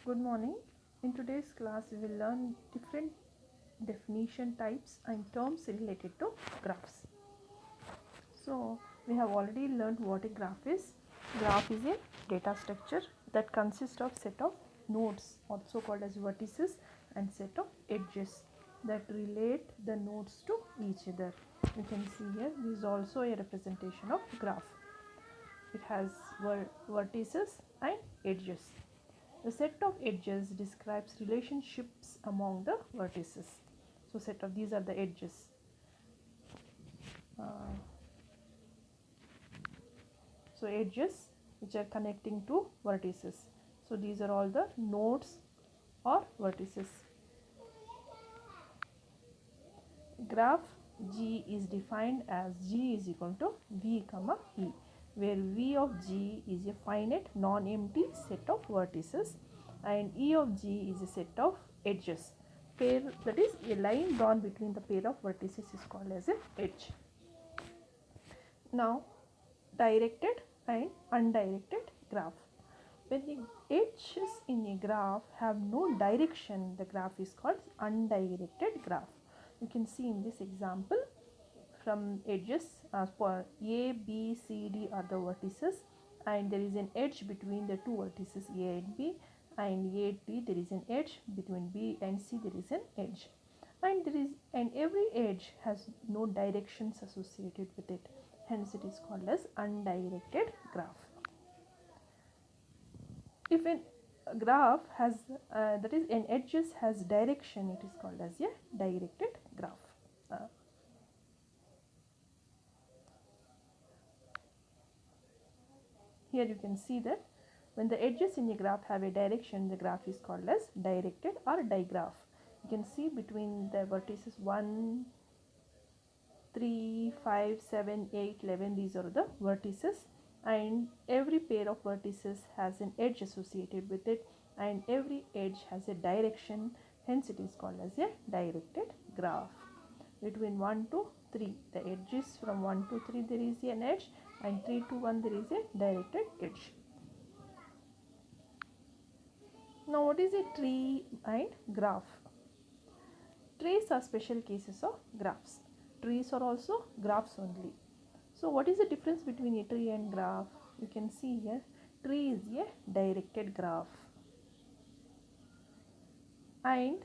Good morning. In today's class, we will learn different definition types and terms related to graphs. So, we have already learned what a graph is. Graph is a data structure that consists of set of nodes, also called as vertices, and set of edges that relate the nodes to each other. You can see here, this is also a representation of graph. It has vertices and edges. The set of edges describes relationships among the vertices. So set of these are the edges. So edges which are connecting to vertices. So these are all the nodes or vertices. Graph G is defined as G is equal to V comma E, where V of G is a finite non-empty set of vertices and E of G is a set of edges. Pair, that is a line drawn between the pair of vertices, is called as an edge. Now directed and undirected graph. When the edges in a graph have no direction, the graph is called undirected graph. You can see in this example, from edges for A, B, C, D are the vertices, and there is an edge between the two vertices A and B, and A and D there is an edge, between B and C there is an edge, and every edge has no directions associated with it, hence it is called as undirected graph. If a graph has that is an edges has direction, it is called as a directed graph. Here you can see that when the edges in a graph have a direction, the graph is called as directed or digraph. You can see between the vertices 1, 3, 5, 7, 8, 11, these are the vertices, and every pair of vertices has an edge associated with it, and every edge has a direction, hence it is called as a directed graph. Between 1 to 3, the edges from 1 to 3 there is an edge, and 3 to 1 there is a directed edge. Now what is a tree and graph? Trees are special cases of graphs. Trees are also graphs only. So what is the difference between a tree and graph? You can see here, tree is a directed graph and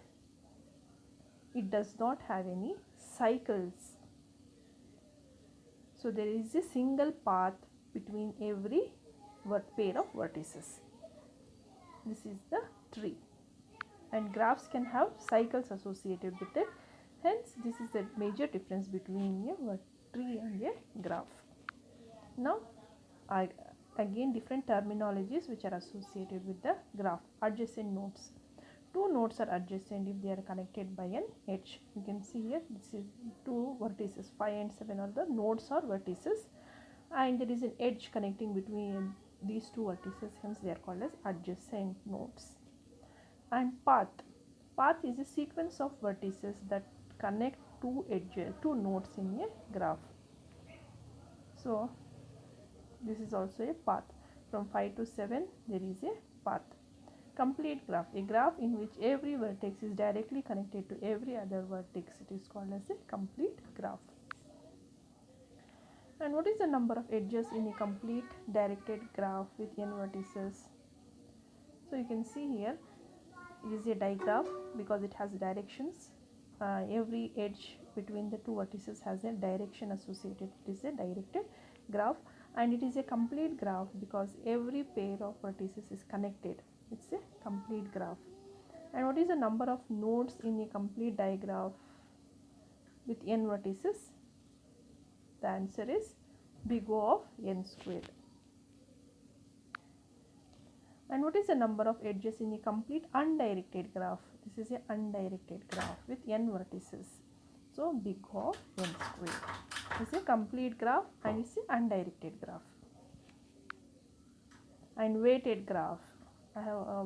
it does not have any cycles. So there is a single path between every pair of vertices. This is the tree, and graphs can have cycles associated with it, hence this is the major difference between a tree and a graph. Now again different terminologies which are associated with the graph. Adjacent nodes. Two nodes are adjacent if they are connected by an edge. You can see here, this is two vertices 5 and 7 are the nodes or vertices, and there is an edge connecting between these two vertices, hence they are called as adjacent nodes. And path is a sequence of vertices that connect two edges, two nodes in a graph. So this is also a path. From 5 to 7 there is a path. Complete graph, a graph in which every vertex is directly connected to every other vertex, it is called as a complete graph. And what is the number of edges in a complete directed graph with n vertices? So you can see here, it is a digraph because it has directions. Every edge between the two vertices has a direction associated. It is a directed graph, and it is a complete graph because every pair of vertices is connected. It's a complete graph. And what is the number of nodes in a complete digraph with n vertices? The answer is big O of n squared. And what is the number of edges in a complete undirected graph? This is a undirected graph with n vertices. So big O of n squared. This is a complete graph and it's an undirected graph. And weighted graph.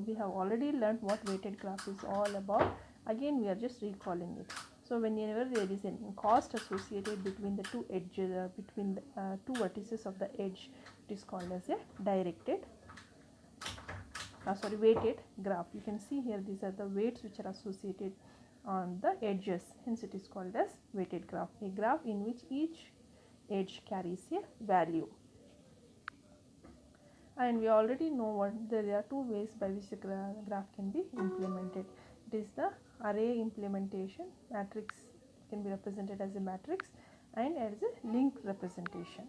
We have already learned what weighted graph is all about. Again we are just recalling it. So whenever there is a cost associated between the two edges, between the two vertices of the edge, it is called as a directed weighted graph. You can see here these are the weights which are associated on the edges, hence it is called as weighted graph, a graph in which each edge carries a value. And we already know what there are two ways by which the graph can be implemented. It is the array implementation, matrix can be represented as a matrix and as a linked representation.